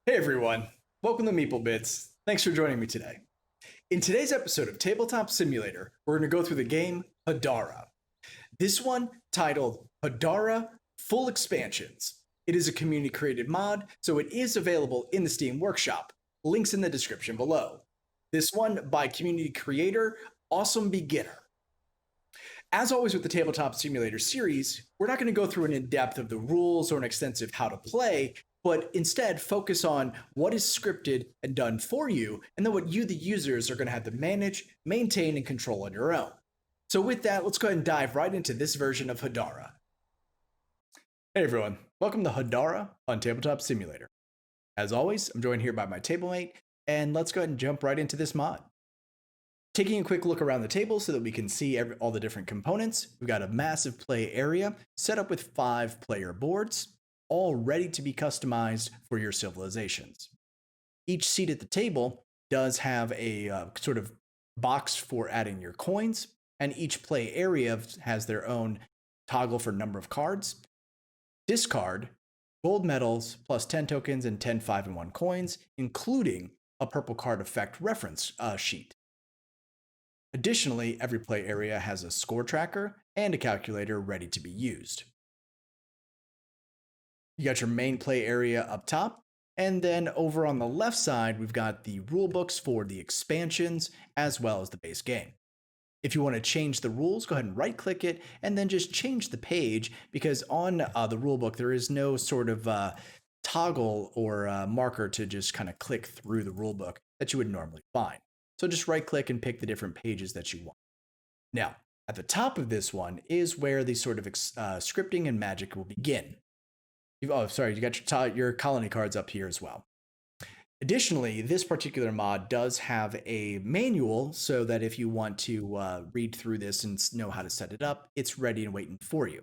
Hey everyone, welcome to Meeple Bits. Thanks for joining me today. In today's episode of Tabletop Simulator, we're going to go through the game Hadara. This one titled Hadara Full Expansions. It is a community created mod, so it is available in the Steam Workshop. Links in the description below. This one by community creator Awesome Beginner. As always with the Tabletop Simulator series, we're not going to go through an in-depth of the rules or an extensive how to play, but instead focus on what is scripted and done for you, and then what you, the users, are going to have to manage, maintain, and control on your own. So with that, let's go ahead and dive right into this version of Hadara. Hey everyone, welcome to Hadara on Tabletop Simulator. As always, I'm joined here by my tablemate, and let's go ahead and jump right into this mod. Taking a quick look around the table so that we can see all the different components, we've got a massive play area set up with 5 player boards, all ready to be customized for your civilizations. Each seat at the table does have a sort of box for adding your coins, and each play area has their own toggle for number of cards, discard, gold medals, plus 10 tokens and 10 5 and 1 coins, including a purple card effect reference sheet. Additionally, every play area has a score tracker and a calculator ready to be used. You got your main play area up top, and then over on the left side, we've got the rule books for the expansions as well as the base game. If you want to change the rules, go ahead and right click it and then just change the page, because on the rule book, there is no sort of toggle or marker to just kind of click through the rule book that you would normally find. So just right click and pick the different pages that you want. Now, at the top of this one is where the sort of scripting and magic will begin. You got your colony cards up here as well. Additionally, this particular mod does have a manual so that if you want to read through this and know how to set it up, it's ready and waiting for you.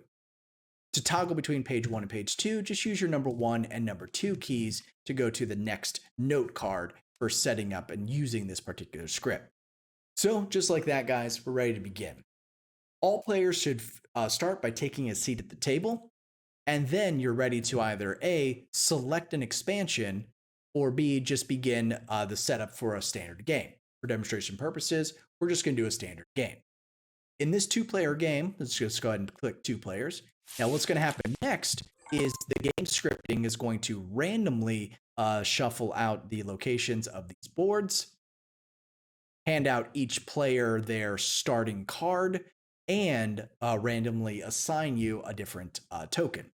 To toggle between page 1 and page 2, just use your number 1 and number 2 keys to go to the next note card for setting up and using this particular script. So just like that, guys, we're ready to begin. All players should start by taking a seat at the table, and then you're ready to either A, select an expansion, or B, just begin the setup for a standard game. For demonstration purposes, we're just going to do a standard game. In this 2-player game, let's just go ahead and click 2 players. Now what's going to happen next is the game scripting is going to randomly shuffle out the locations of these boards, hand out each player their starting card, and randomly assign you a different token.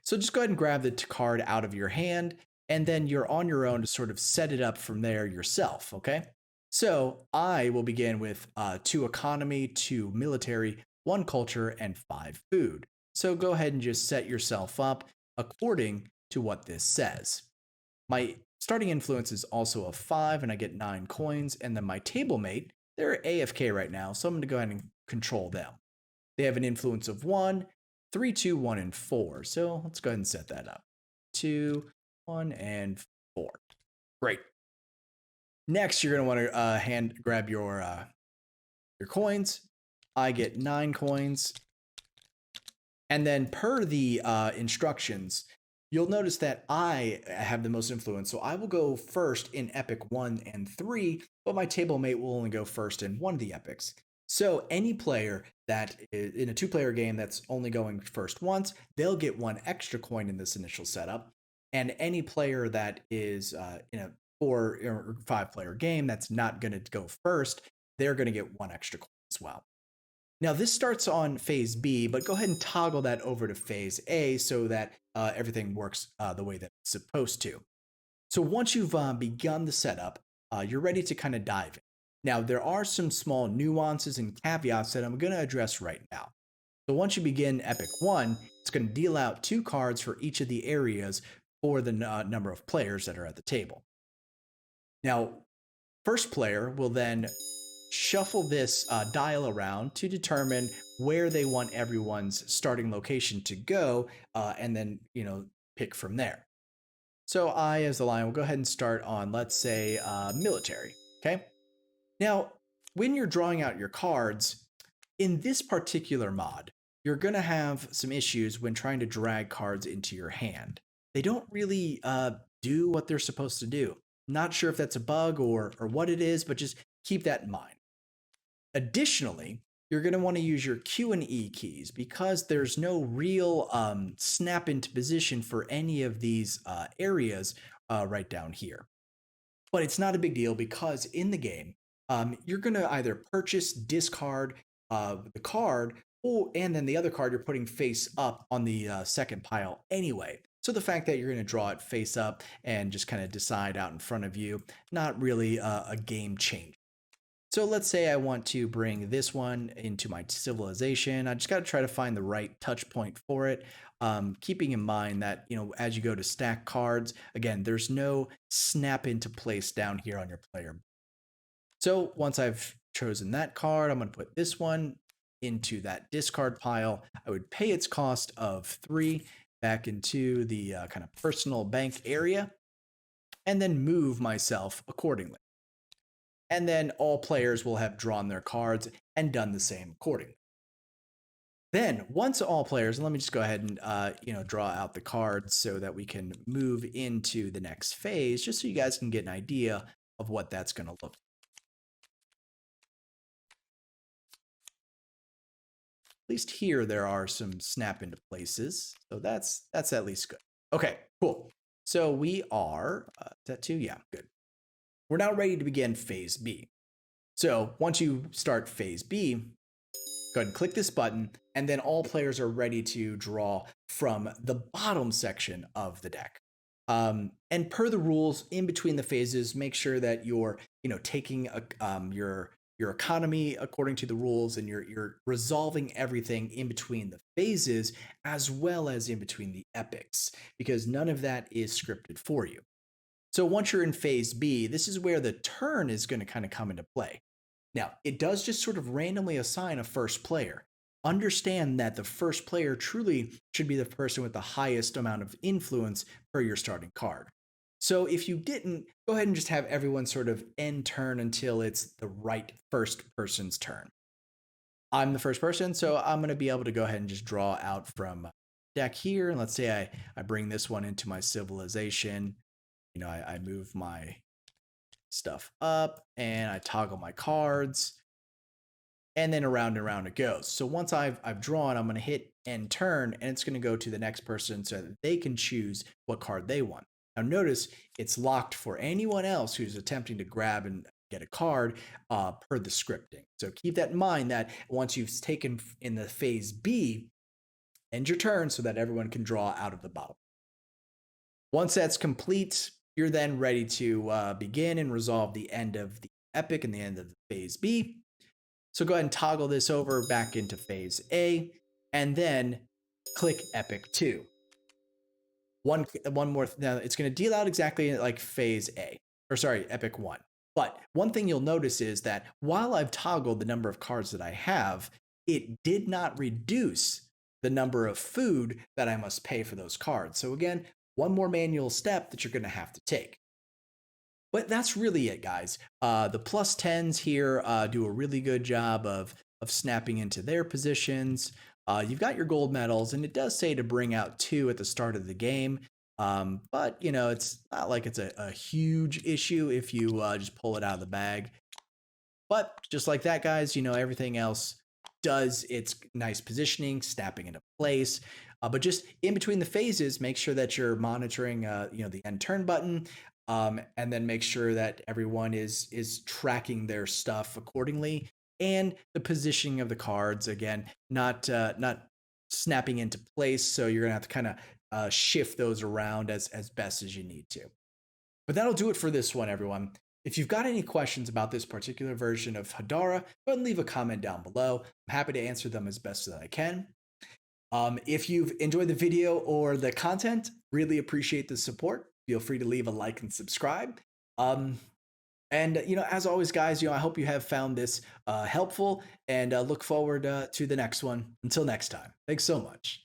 So just go ahead and grab the card out of your hand, and then you're on your own to sort of set it up from there yourself, okay? So I will begin with 2 economy, 2 military, 1 culture, and 5 food. So go ahead and just set yourself up according to what this says. My starting influence is also a 5, and I get 9 coins, and then my table mate, they're AFK right now, so I'm going to go ahead and control them. They have an influence of 1, 3, 2, 1, and 4. So let's go ahead and set that up. 2, 1, and 4. Great. Next, you're going to want to grab your coins. I get 9 coins. And then per the instructions, you'll notice that I have the most influence. So I will go first in epic 1 and 3, but my table mate will only go first in 1 of the epics. So any player that is in a 2-player game that's only going first once, they'll get 1 extra coin in this initial setup. And any player that is in a 4 or 5-player game that's not going to go first, they're going to get 1 extra coin as well. Now this starts on phase B, but go ahead and toggle that over to phase A so that everything works the way that it's supposed to. So once you've begun the setup, you're ready to kind of dive in. Now, there are some small nuances and caveats that I'm going to address right now. So once you begin Epic 1, it's going to deal out 2 cards for each of the areas for the number of players that are at the table. Now, first player will then shuffle this dial around to determine where they want everyone's starting location to go, and then, pick from there. So I, as the lion, will go ahead and start on, let's say, military, okay? Now, when you're drawing out your cards, in this particular mod, you're going to have some issues when trying to drag cards into your hand. They don't really do what they're supposed to do. Not sure if that's a bug or what it is, but just keep that in mind. Additionally, you're going to want to use your Q and E keys because there's no real snap into position for any of these areas right down here. But it's not a big deal because in the game, you're going to either purchase, discard the card, and then the other card you're putting face up on the second pile anyway. So the fact that you're going to draw it face up and just kind of decide out in front of you, not really a game changer. So let's say I want to bring this one into my civilization. I just got to try to find the right touch point for it. Keeping in mind that, as you go to stack cards, again, there's no snap into place down here on your player. So once I've chosen that card, I'm going to put this one into that discard pile. I would pay its cost of 3 back into the kind of personal bank area and then move myself accordingly. And then all players will have drawn their cards and done the same accordingly. Then, once all players, and let me just go ahead and draw out the cards so that we can move into the next phase, just so you guys can get an idea of what that's going to look like. At least here there are some snap into places, so that's at least good. Okay, cool. So we are, is that 2? Yeah, good. We're now ready to begin phase B. So once you start phase B, go ahead and click this button, and then all players are ready to draw from the bottom section of the deck. And per the rules, in between the phases, make sure that you're, taking your economy according to the rules, and you're resolving everything in between the phases as well as in between the epics, because none of that is scripted for you. So once you're in phase B, this is where the turn is going to kind of come into play. Now, it does just sort of randomly assign a first player. Understand that the first player truly should be the person with the highest amount of influence per your starting card. So if you didn't, go ahead and just have everyone sort of end turn until it's the right first person's turn. I'm the first person, so I'm going to be able to go ahead and just draw out from deck here. And let's say I bring this one into my civilization. I move my stuff up and I toggle my cards, and then around and around it goes. So once I've drawn, I'm going to hit end turn, and it's going to go to the next person so that they can choose what card they want. Now notice it's locked for anyone else who's attempting to grab and get a card per the scripting. So keep that in mind, that once you've taken in the phase B, end your turn so that everyone can draw out of the bottle. Once that's complete, you're then ready to begin and resolve the end of the epic and the end of the phase B. So go ahead and toggle this over back into phase A, and then click epic 2. One more, now it's going to deal out exactly like phase A, or sorry, epic 1. But one thing you'll notice is that while I've toggled the number of cards that I have, it did not reduce the number of food that I must pay for those cards. So again, one more manual step that you're going to have to take. But that's really it, guys. The plus 10s here do a really good job of snapping into their positions. You've got your gold medals, and it does say to bring out 2 at the start of the game. But, it's not like it's a huge issue if you just pull it out of the bag. But just like that, guys, everything else does its nice positioning, snapping into place. But just in between the phases, make sure that you're monitoring, the end turn button, and then make sure that everyone is tracking their stuff accordingly, and the positioning of the cards, again, not snapping into place. So you're gonna have to kind of shift those around as best as you need to. But that'll do it for this one, everyone. If you've got any questions about this particular version of Hadara, go ahead and leave a comment down below. I'm happy to answer them as best as I can. If you've enjoyed the video or the content, really appreciate the support. Feel free to leave a like and subscribe. And as always, guys, I hope you have found this helpful, and look forward to the next one. Until next time, thanks so much.